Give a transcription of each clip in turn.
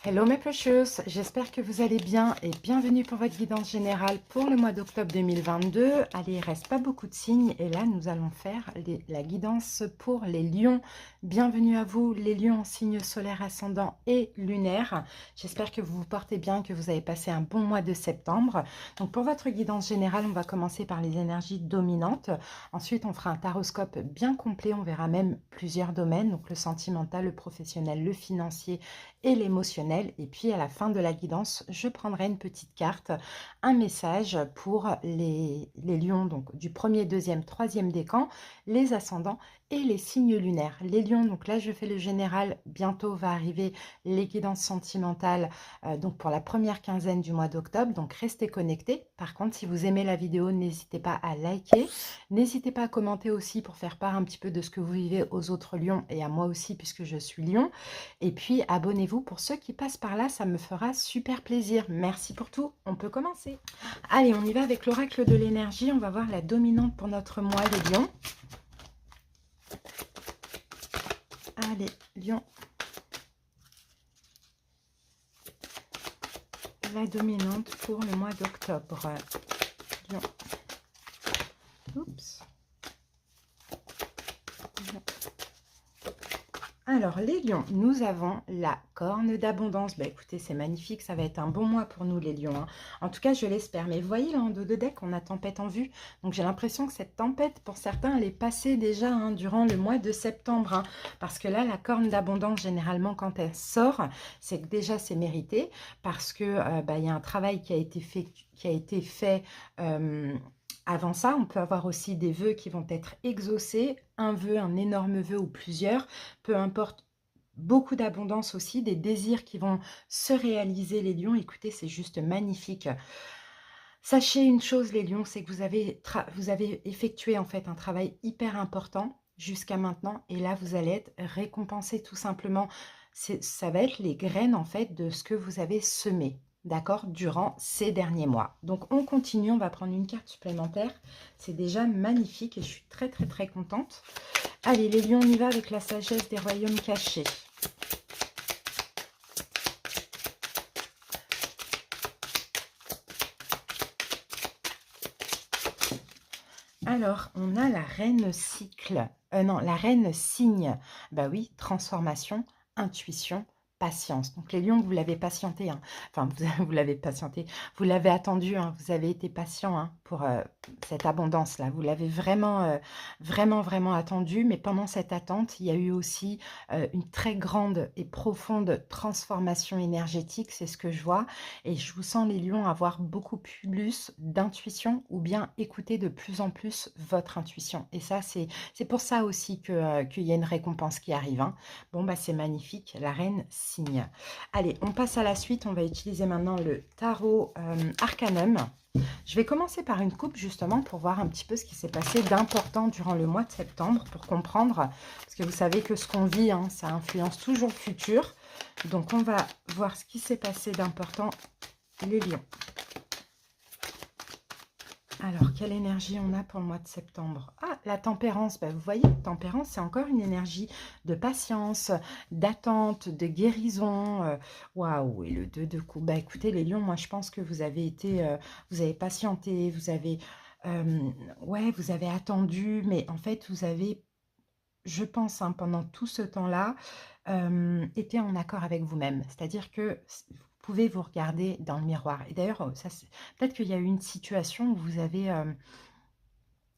Hello mes precious, j'espère que vous allez bien et bienvenue pour votre guidance générale pour le mois d'octobre 2022. Allez, il ne reste pas beaucoup de signes et là nous allons faire la guidance pour les lions. Bienvenue à vous les lions en signe solaire ascendant et lunaire. J'espère que vous vous portez bien, que vous avez passé un bon mois de septembre. Donc pour votre guidance générale, on va commencer par les énergies dominantes. Ensuite on fera un taroscope bien complet, on verra même plusieurs domaines, donc le sentimental, le professionnel, le financier et l'émotionnel. Et puis à la fin de la guidance, je prendrai une petite carte, un message pour les lions, donc du premier, deuxième, troisième décan, les ascendants et les signes lunaires. Les lions, donc là je fais le général, bientôt va arriver les guidances sentimentales, donc pour la première quinzaine du mois d'octobre, donc restez connectés. Par contre, si vous aimez la vidéo, n'hésitez pas à liker, n'hésitez pas à commenter aussi pour faire part un petit peu de ce que vous vivez aux autres lions et à moi aussi puisque je suis lion. Et puis, abonnez-vous pour ceux qui passent par là, ça me fera super plaisir. Merci pour tout, on peut commencer. Allez, on y va avec l'oracle de l'énergie. On va voir la dominante pour notre mois, les lions. Allez, lion. La dominante pour le mois d'octobre. Lion. Oups. Alors, les lions, nous avons la corne d'abondance. Bah, écoutez, c'est magnifique, ça va être un bon mois pour nous, les lions, hein. En tout cas, je l'espère. Mais vous voyez, là, en dos de deck, on a tempête en vue. Donc, j'ai l'impression que cette tempête, pour certains, elle est passée déjà durant le mois de septembre, hein. Parce que là, la corne d'abondance, généralement, quand elle sort, c'est que déjà, c'est mérité. Parce que y a un travail qui a été fait avant ça. On peut avoir aussi des vœux qui vont être exaucés, un vœu, un énorme vœu ou plusieurs, peu importe, beaucoup d'abondance aussi, des désirs qui vont se réaliser, les lions. Écoutez, c'est juste magnifique. Sachez une chose, les lions, c'est que vous avez effectué en fait un travail hyper important jusqu'à maintenant et là, vous allez être récompensé tout simplement. Ça va être les graines en fait de ce que vous avez semé. D'accord, durant ces derniers mois. Donc, on continue, on va prendre une carte supplémentaire. C'est déjà magnifique et je suis très, très, très contente. Allez, les lions, on y va avec la sagesse des royaumes cachés. Alors, on a la reine cycle. Non, la reine cygne. Bah oui, transformation, intuition, patience. Donc, les lions, vous l'avez patienté, hein. Enfin, vous l'avez patienté. Vous l'avez attendu, hein. Vous avez été patient, hein, pour cette abondance-là. Vous l'avez vraiment, vraiment, vraiment attendu. Mais pendant cette attente, il y a eu aussi une très grande et profonde transformation énergétique. C'est ce que je vois. Et je vous sens, les lions, avoir beaucoup plus d'intuition ou bien écouter de plus en plus votre intuition. Et ça, c'est pour ça aussi qu'il y a une récompense qui arrive, hein. Bon, bah c'est magnifique, la reine signe. Allez, on passe à la suite. On va utiliser maintenant le tarot Arcanum. Je vais commencer par une coupe justement pour voir un petit peu ce qui s'est passé d'important durant le mois de septembre pour comprendre. Parce que vous savez que ce qu'on vit, hein, ça influence toujours le futur. Donc, on va voir ce qui s'est passé d'important, les lions. Alors, quelle énergie on a pour le mois de septembre? Ah, la tempérance. Bah, vous voyez, tempérance, c'est encore une énergie de patience, d'attente, de guérison. Waouh, et le 2 de coupe. Bah, écoutez, les lions, moi, je pense que vous avez été, vous avez patienté, ouais, vous avez attendu, mais en fait, vous avez, je pense, hein, pendant tout ce temps-là, été en accord avec vous-même. C'est-à-dire que vous pouvez vous regarder dans le miroir. Et d'ailleurs, peut-être qu'il y a eu une situation où vous avez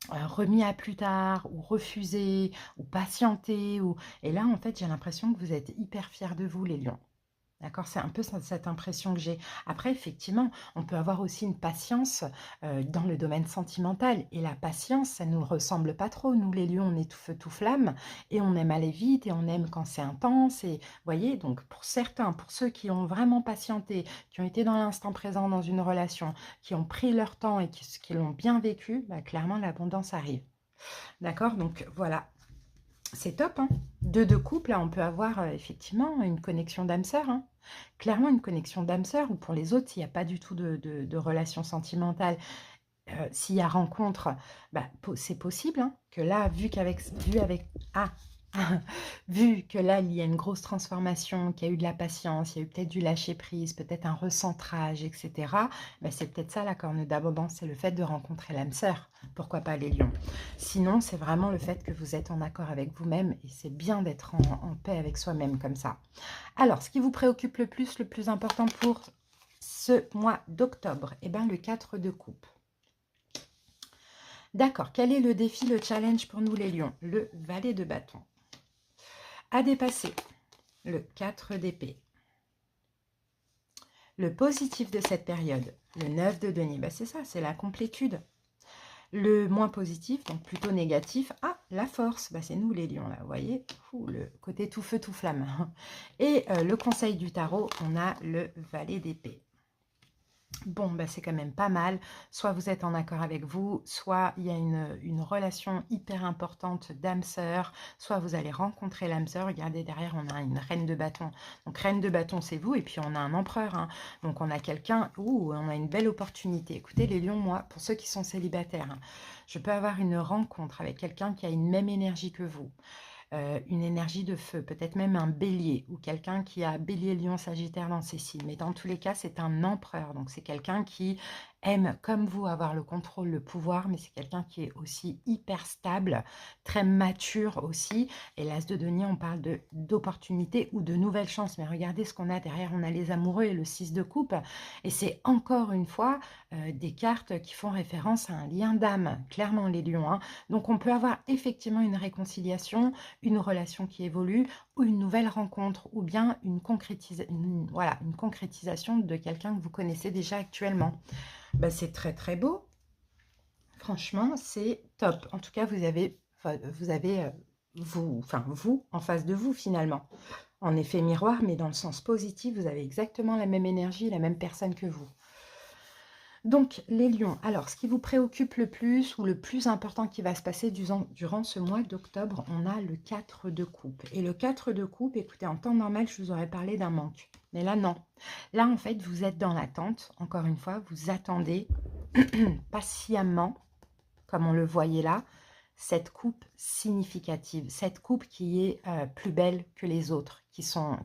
remis à plus tard, ou refusé, ou patienté. Et là, en fait, j'ai l'impression que vous êtes hyper fiers de vous, les lions. D'accord, c'est un peu cette impression que j'ai. Après, effectivement, on peut avoir aussi une patience dans le domaine sentimental. Et la patience, ça ne nous ressemble pas trop. Nous, les lions, on est tout feu, tout flamme. Et on aime aller vite et on aime quand c'est intense. Et vous voyez, donc pour certains, pour ceux qui ont vraiment patienté, qui ont été dans l'instant présent dans une relation, qui ont pris leur temps et qui l'ont bien vécu, bah, clairement, l'abondance arrive. D'accord, donc voilà. C'est top, hein. De couple, là, on peut avoir effectivement une connexion d'âme sœur, hein. Clairement, une connexion d'âme sœur, ou pour les autres, s'il n'y a pas du tout de relation sentimentale, s'il y a rencontre, bah, c'est possible, hein, que là, vu avec... Ah, Vu que là, il y a une grosse transformation, qu'il y a eu de la patience, il y a eu peut-être du lâcher-prise, peut-être un recentrage, etc. Ben, c'est peut-être ça la corne d'abondance, c'est le fait de rencontrer l'âme sœur. Pourquoi pas les lions? Sinon, c'est vraiment le fait que vous êtes en accord avec vous-même et c'est bien d'être en paix avec soi-même comme ça. Alors, ce qui vous préoccupe le plus important pour ce mois d'octobre, eh bien, le 4 de coupe. D'accord, quel est le défi, le challenge pour nous les lions? Le valet de bâton. À dépasser, le 4 d'épée. Le positif de cette période, le 9 de denier, ben c'est ça, c'est la complétude. Le moins positif, donc plutôt négatif, ah, la force, ben c'est nous les lions là, vous voyez, le côté tout feu, tout flamme. Et le conseil du tarot, on a le valet d'épée. Bon, ben c'est quand même pas mal. Soit vous êtes en accord avec vous, soit il y a une relation hyper importante d'âme-sœur, soit vous allez rencontrer l'âme sœur. Regardez, derrière, on a une reine de bâton. Donc, reine de bâton, c'est vous, et puis on a un empereur. Hein. Donc, on a quelqu'un, on a une belle opportunité. Écoutez, les lions, moi, pour ceux qui sont célibataires, hein, je peux avoir une rencontre avec quelqu'un qui a une même énergie que vous. Une énergie de feu, peut-être même un bélier ou quelqu'un qui a bélier, lion, sagittaire dans ses signes. Mais dans tous les cas, c'est un empereur. Donc, c'est quelqu'un qui aime, comme vous, avoir le contrôle, le pouvoir, mais c'est quelqu'un qui est aussi hyper stable, très mature aussi. Et l'as de denier, on parle d'opportunités ou de nouvelles chances. Mais regardez ce qu'on a derrière. On a les amoureux et le 6 de coupe. Et c'est encore une fois des cartes qui font référence à un lien d'âme, clairement les lions. Hein. Donc, on peut avoir effectivement une réconciliation, une relation qui évolue ou une nouvelle rencontre ou bien une concrétisation de quelqu'un que vous connaissez déjà actuellement. Ben, c'est très très beau. Franchement, c'est top. En tout cas, vous avez vous en face de vous finalement. En effet miroir, mais dans le sens positif, vous avez exactement la même énergie, la même personne que vous. Donc, les lions, alors, ce qui vous préoccupe le plus ou le plus important qui va se passer durant ce mois d'octobre, on a le 4 de coupe. Et le 4 de coupe, écoutez, en temps normal, je vous aurais parlé d'un manque. Mais là, non. Là, en fait, vous êtes dans l'attente. Encore une fois, vous attendez patiemment, comme on le voyait là, cette coupe significative, cette coupe qui est plus belle que les autres qui sont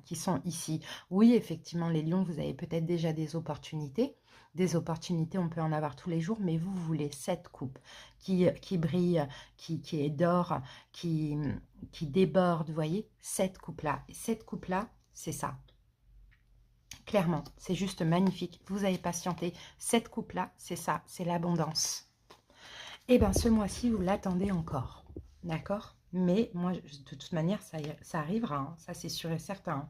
ici. Oui, effectivement, les lions, vous avez peut-être déjà des opportunités. Des opportunités, on peut en avoir tous les jours, mais vous voulez cette coupe qui brille, qui est d'or, qui déborde, vous voyez, cette coupe-là. Et cette coupe-là, c'est ça. Clairement, c'est juste magnifique. Vous avez patienté. Cette coupe-là, c'est ça, c'est l'abondance. Eh bien, ce mois-ci, vous l'attendez encore. D'accord? Mais moi, de toute manière, ça arrivera. Hein, ça, c'est sûr et certain. Hein.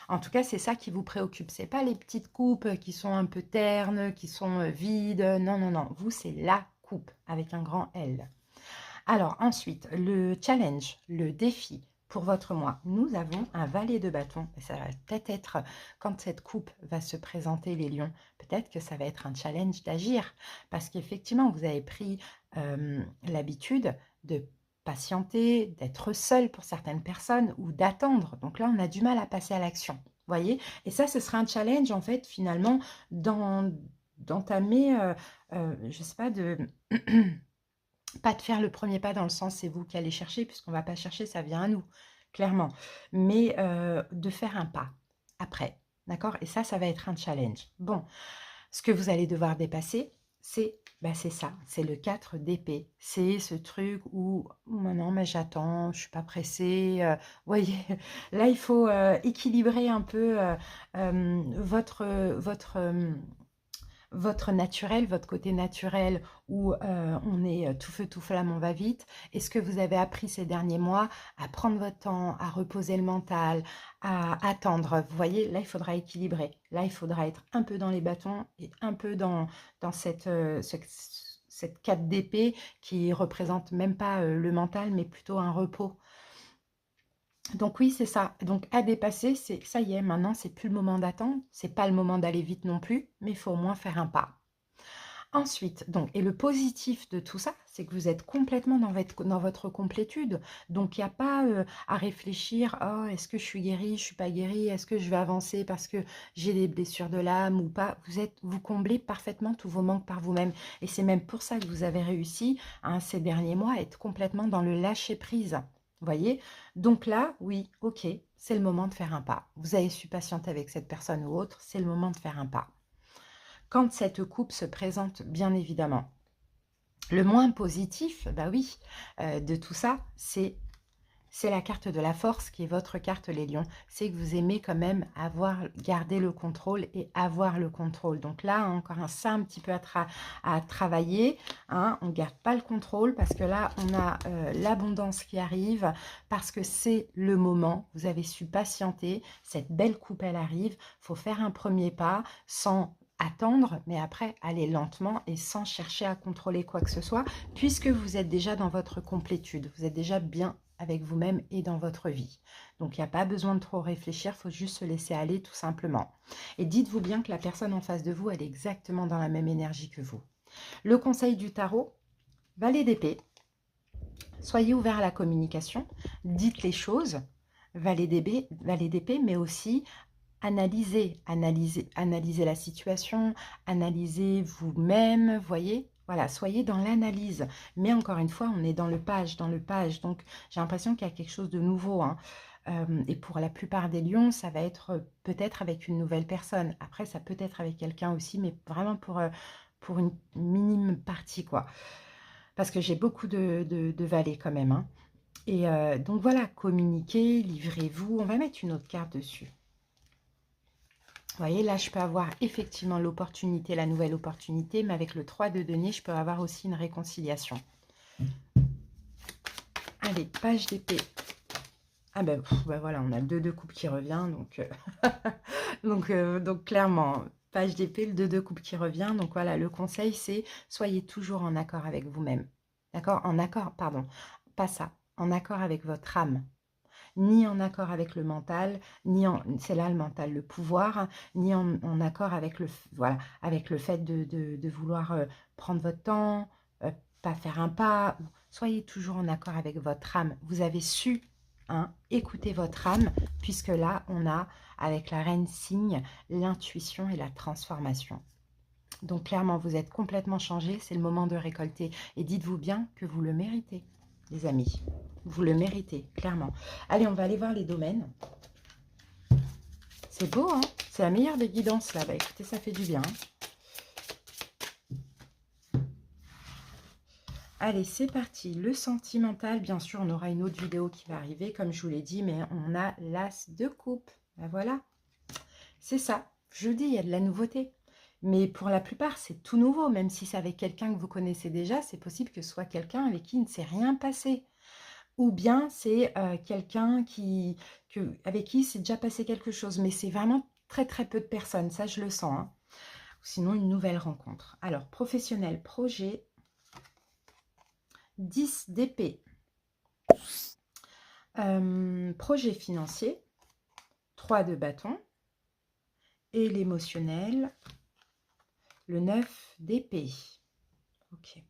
En tout cas, c'est ça qui vous préoccupe. Ce n'est pas les petites coupes qui sont un peu ternes, qui sont vides. Non, non, non. Vous, c'est la coupe avec un grand L. Alors, ensuite, le challenge, le défi pour votre mois. Nous avons un valet de bâton. Et ça va peut-être être, quand cette coupe va se présenter, les lions, peut-être que ça va être un challenge d'agir. Parce qu'effectivement, vous avez pris l'habitude de patienter, d'être seul pour certaines personnes ou d'attendre. Donc là, on a du mal à passer à l'action. Voyez? Et ça, ce sera un challenge, en fait, finalement, d'entamer, je ne sais pas, de... Pas de faire le premier pas dans le sens c'est vous qui allez chercher, puisqu'on ne va pas chercher, ça vient à nous, clairement. Mais de faire un pas après, d'accord? Et ça va être un challenge. Bon, ce que vous allez devoir dépasser, c'est ça, c'est le 4 d'épée. C'est ce truc où, non, mais j'attends, je ne suis pas pressée. Vous voyez, là, il faut équilibrer un peu votre naturel, votre côté naturel où on est tout feu, tout flamme, on va vite. Est-ce que vous avez appris ces derniers mois à prendre votre temps, à reposer le mental, à attendre? Vous voyez, là, il faudra équilibrer. Là, il faudra être un peu dans les bâtons et un peu dans cette 4 d'épée qui représente même pas le mental, mais plutôt un repos. Donc oui, c'est ça. Donc à dépasser, c'est ça y est, maintenant, c'est plus le moment d'attendre. C'est pas le moment d'aller vite non plus, mais il faut au moins faire un pas. Ensuite, donc, et le positif de tout ça, c'est que vous êtes complètement dans votre complétude. Donc, il n'y a pas à réfléchir, oh, est-ce que je suis guérie, je ne suis pas guérie, est-ce que je vais avancer parce que j'ai des blessures de l'âme ou pas. Vous comblez parfaitement tous vos manques par vous-même. Et c'est même pour ça que vous avez réussi, hein, ces derniers mois, à être complètement dans le lâcher-prise. Vous voyez? Donc là, oui, ok, c'est le moment de faire un pas. Vous avez su patienter avec cette personne ou autre, c'est le moment de faire un pas. Quand cette coupe se présente, bien évidemment, le moins positif, bah oui, de tout ça, c'est la carte de la force qui est votre carte, les lions. C'est que vous aimez quand même garder le contrôle et avoir le contrôle. Donc là, encore ça un petit peu à travailler. Hein. On ne garde pas le contrôle parce que là, on a l'abondance qui arrive, parce que c'est le moment. Vous avez su patienter. Cette belle coupe, elle arrive. Il faut faire un premier pas sans attendre, mais après, aller lentement et sans chercher à contrôler quoi que ce soit, puisque vous êtes déjà dans votre complétude. Vous êtes déjà bien avec vous-même et dans votre vie. Donc, il n'y a pas besoin de trop réfléchir, il faut juste se laisser aller tout simplement. Et dites-vous bien que la personne en face de vous, elle est exactement dans la même énergie que vous. Le conseil du tarot, valet d'épée. Soyez ouvert à la communication, dites les choses, valet d'épée, mais aussi analysez la situation, analysez vous-même, voyez. Voilà, soyez dans l'analyse. Mais encore une fois, on est dans le page. Donc, j'ai l'impression qu'il y a quelque chose de nouveau. Hein. Et pour la plupart des lions, ça va être peut-être avec une nouvelle personne. Après, ça peut être avec quelqu'un aussi, mais vraiment pour une minime partie, quoi. Parce que j'ai beaucoup de valets quand même. Hein. Et donc voilà, communiquez, livrez-vous. On va mettre une autre carte dessus. Vous voyez, là, je peux avoir effectivement l'opportunité, la nouvelle opportunité, mais avec le 3 de denier, je peux avoir aussi une réconciliation. Allez, page d'épée. Ah ben, voilà, on a le 2 de coupe qui revient, donc clairement, page d'épée, le 2 de coupe qui revient. Donc voilà, le conseil, c'est soyez toujours en accord avec vous-même. D'accord? En accord, pardon, pas ça, en accord avec votre âme. Ni en accord avec le mental, c'est là le mental, le pouvoir, ni en accord avec avec le fait de vouloir prendre votre temps, pas faire un pas. Soyez toujours en accord avec votre âme. Vous avez su écouter votre âme, puisque là, on a, avec la reine cygne, l'intuition et la transformation. Donc clairement, vous êtes complètement changé, c'est le moment de récolter. Et dites-vous bien que vous le méritez, les amis. Vous le méritez, clairement. Allez, on va aller voir les domaines. C'est beau, hein? C'est la meilleure des guidances, là. Bah, écoutez, ça fait du bien. Allez, c'est parti. Le sentimental, bien sûr, on aura une autre vidéo qui va arriver, comme je vous l'ai dit, mais on a l'as de coupe. Ben voilà. C'est ça. Je dis, il y a de la nouveauté. Mais pour la plupart, c'est tout nouveau. Même si c'est avec quelqu'un que vous connaissez déjà, c'est possible que ce soit quelqu'un avec qui il ne s'est rien passé. Ou bien c'est quelqu'un avec qui s'est déjà passé quelque chose. Mais c'est vraiment très très peu de personnes, ça je le sens. Hein. Sinon, une nouvelle rencontre. Alors, professionnel, projet, 10 d'épée. Projet financier, 3 de bâton. Et l'émotionnel, le 9 d'épée. Ok.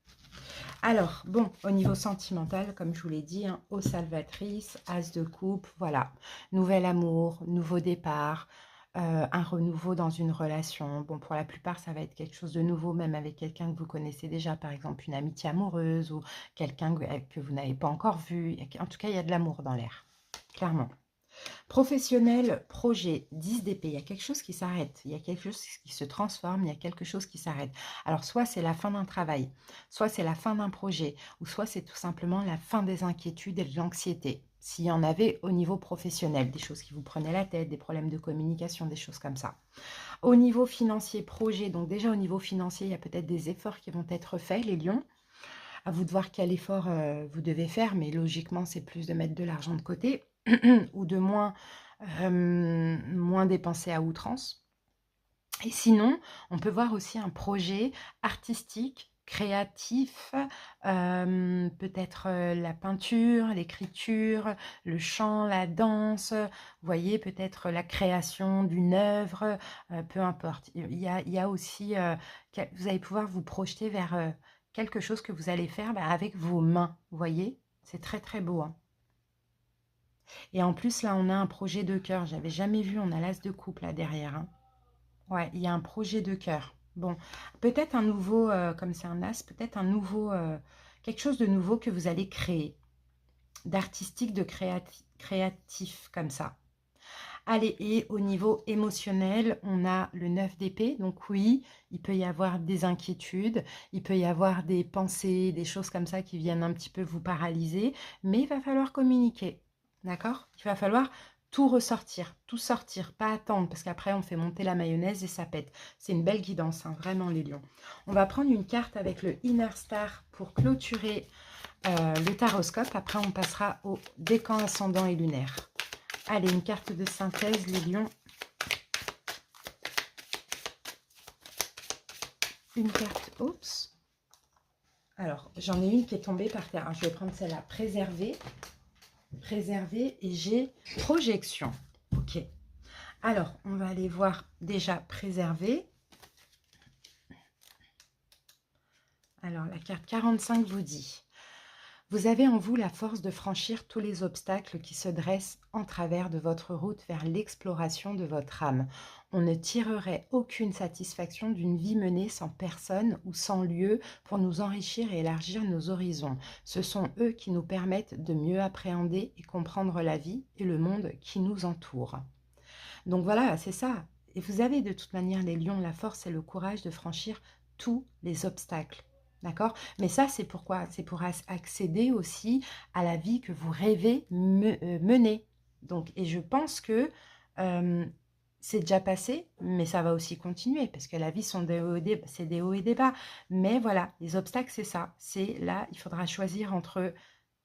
Alors, bon, au niveau sentimental, comme je vous l'ai dit, hein, eau salvatrice, as de coupe, voilà. Nouvel amour, nouveau départ, un renouveau dans une relation. Bon, pour la plupart, ça va être quelque chose de nouveau, même avec quelqu'un que vous connaissez déjà, par exemple une amitié amoureuse ou quelqu'un que vous n'avez pas encore vu. En tout cas, il y a de l'amour dans l'air, clairement. Professionnel, projet, 10 d'épée, il y a quelque chose qui s'arrête, il y a quelque chose qui se transforme, il y a quelque chose qui s'arrête. Alors, soit c'est la fin d'un travail, soit c'est la fin d'un projet, ou soit c'est tout simplement la fin des inquiétudes et de l'anxiété. S'il y en avait au niveau professionnel, des choses qui vous prenaient la tête, des problèmes de communication, des choses comme ça. Au niveau financier, projet, donc déjà au niveau financier, il y a peut-être des efforts qui vont être faits, les lions. À vous de voir quel effort vous devez faire, mais logiquement, c'est plus de mettre de l'argent de côté ou de moins dépenser à outrance. Et sinon, on peut voir aussi un projet artistique, créatif, peut-être la peinture, l'écriture, le chant, la danse, vous voyez, peut-être la création d'une œuvre, peu importe. Il y a aussi, vous allez pouvoir vous projeter vers quelque chose que vous allez faire avec vos mains, vous voyez. C'est très très beau. Hein. Et en plus, là, on a un projet de cœur. J'avais jamais vu, on a l'as de coupe là derrière. Hein. Ouais, il y a un projet de cœur. Bon, peut-être un nouveau, comme c'est un as, peut-être un nouveau, quelque chose de nouveau que vous allez créer. d'artistique, de créatif comme ça. Allez, et au niveau émotionnel, on a le 9 d'épée. Donc oui, il peut y avoir des inquiétudes, il peut y avoir des pensées, des choses comme ça qui viennent un petit peu vous paralyser, mais il va falloir communiquer, d'accord? Il va falloir tout ressortir, tout sortir, pas attendre, parce qu'après on fait monter la mayonnaise et ça pète. C'est une belle guidance, hein, vraiment les lions. On va prendre une carte avec le Inner Star pour clôturer le taroscope. Après on passera au décan ascendant et lunaire. Allez, une carte de synthèse, les lions. Une carte, oups. Alors, j'en ai une qui est tombée par terre. Alors, je vais prendre celle-là, préserver. Préserver, et j'ai projection. Ok. Alors, on va aller voir déjà préserver. Alors, la carte 45 vous dit: vous avez en vous la force de franchir tous les obstacles qui se dressent en travers de votre route vers l'exploration de votre âme. On ne tirerait aucune satisfaction d'une vie menée sans personne ou sans lieu pour nous enrichir et élargir nos horizons. Ce sont eux qui nous permettent de mieux appréhender et comprendre la vie et le monde qui nous entoure. Donc voilà, c'est ça. Et vous avez de toute manière, les lions, la force et le courage de franchir tous les obstacles. D'accord? Mais ça, c'est pourquoi? C'est pour accéder aussi à la vie que vous rêvez mener. Donc, et je pense que c'est déjà passé, mais ça va aussi continuer, parce que la vie, c'est des hauts et des bas. Mais voilà, les obstacles, c'est ça. C'est là, il faudra choisir entre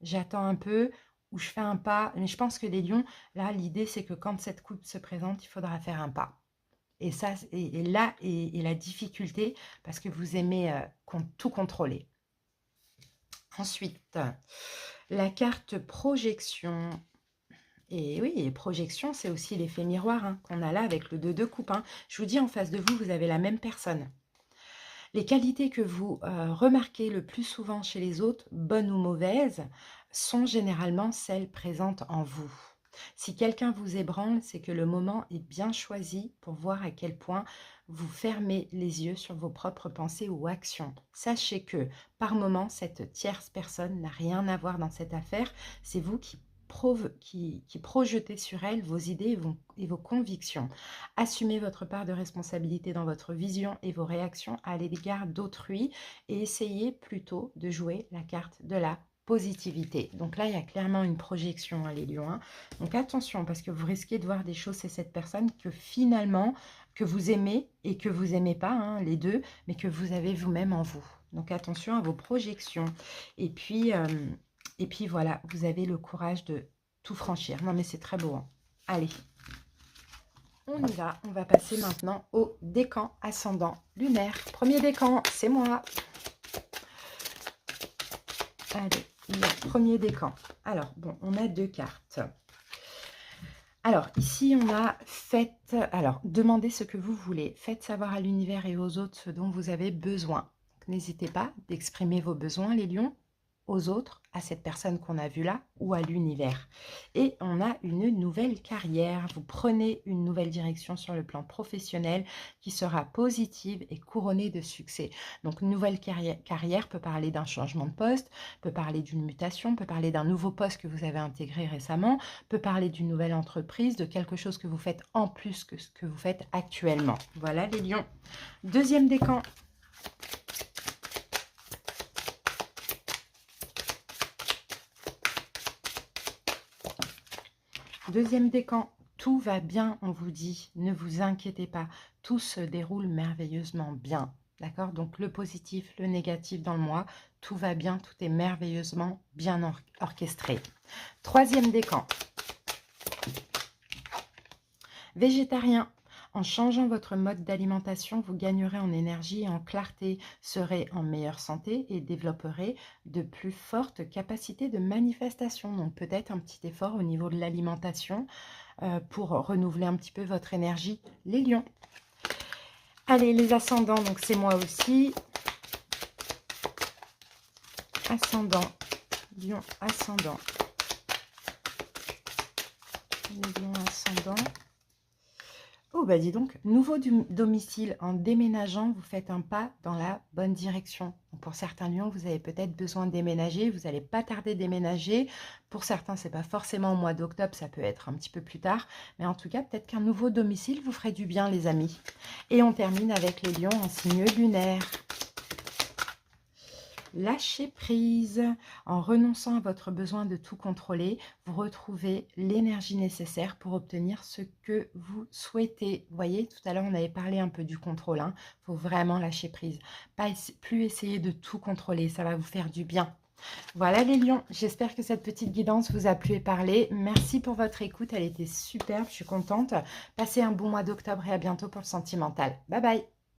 j'attends un peu ou je fais un pas. Mais je pense que les lions, là, l'idée, c'est que quand cette coupe se présente, il faudra faire un pas. Et ça, et là est la difficulté, parce que vous aimez tout contrôler. Ensuite, la carte projection. Et oui, projection, c'est aussi l'effet miroir hein, qu'on a là avec le 2 de coupe. Hein. Je vous dis, en face de vous, vous avez la même personne. Les qualités que vous remarquez le plus souvent chez les autres, bonnes ou mauvaises, sont généralement celles présentes en vous. Si quelqu'un vous ébranle, c'est que le moment est bien choisi pour voir à quel point vous fermez les yeux sur vos propres pensées ou actions. Sachez que, par moment, cette tierce personne n'a rien à voir dans cette affaire. C'est vous qui projetez sur elle vos idées et vos convictions. Assumez votre part de responsabilité dans votre vision et vos réactions à l'égard d'autrui et essayez plutôt de jouer la carte de la positivité. Donc là, il y a clairement une projection, hein, les lions. Hein. Donc attention, parce que vous risquez de voir des choses chez cette personne que finalement, que vous aimez et que vous n'aimez pas, hein, les deux, mais que vous avez vous-même en vous. Donc attention à vos projections. Et puis voilà, vous avez le courage de tout franchir. Non, mais c'est très beau. Hein. Allez, on y va. On va passer maintenant au décan ascendant lunaire. Premier décan, c'est moi. Allez, le premier décan. Alors, bon, on a deux cartes. Alors, ici, on a faites... Alors, demandez ce que vous voulez. Faites savoir à l'univers et aux autres ce dont vous avez besoin. N'hésitez pas d'exprimer vos besoins, les lions, aux autres, à cette personne qu'on a vue là, ou à l'univers. Et on a une nouvelle carrière. Vous prenez une nouvelle direction sur le plan professionnel qui sera positive et couronnée de succès. Donc, une nouvelle carrière peut parler d'un changement de poste, peut parler d'une mutation, peut parler d'un nouveau poste que vous avez intégré récemment, peut parler d'une nouvelle entreprise, de quelque chose que vous faites en plus que ce que vous faites actuellement. Voilà les lions. Deuxième décan. Deuxième décan, tout va bien, on vous dit, ne vous inquiétez pas, tout se déroule merveilleusement bien, d'accord? Donc le positif, le négatif dans le moi, tout va bien, tout est merveilleusement bien orchestré. Troisième décan, végétarien. En changeant votre mode d'alimentation, vous gagnerez en énergie et en clarté, serez en meilleure santé et développerez de plus fortes capacités de manifestation. Donc peut-être un petit effort au niveau de l'alimentation pour renouveler un petit peu votre énergie, les lions. Allez, les ascendants, donc c'est moi aussi. Ascendant, lion ascendant. Les lions ascendants. Oh, bah dis donc, nouveau domicile, en déménageant, vous faites un pas dans la bonne direction. Donc, pour certains lions, vous avez peut-être besoin de déménager, vous n'allez pas tarder à déménager. Pour certains, c'est pas forcément au mois d'octobre, ça peut être un petit peu plus tard. Mais en tout cas, peut-être qu'un nouveau domicile vous ferait du bien, les amis. Et on termine avec les lions en signe lunaire. Lâcher prise, en renonçant à votre besoin de tout contrôler, vous retrouvez l'énergie nécessaire pour obtenir ce que vous souhaitez. Vous voyez, tout à l'heure, on avait parlé un peu du contrôle. Il faut vraiment lâcher prise. Plus essayer de tout contrôler, ça va vous faire du bien. Voilà les lions, j'espère que cette petite guidance vous a plu et parlé. Merci pour votre écoute, elle était superbe, je suis contente. Passez un bon mois d'octobre et à bientôt pour le sentimental. Bye bye.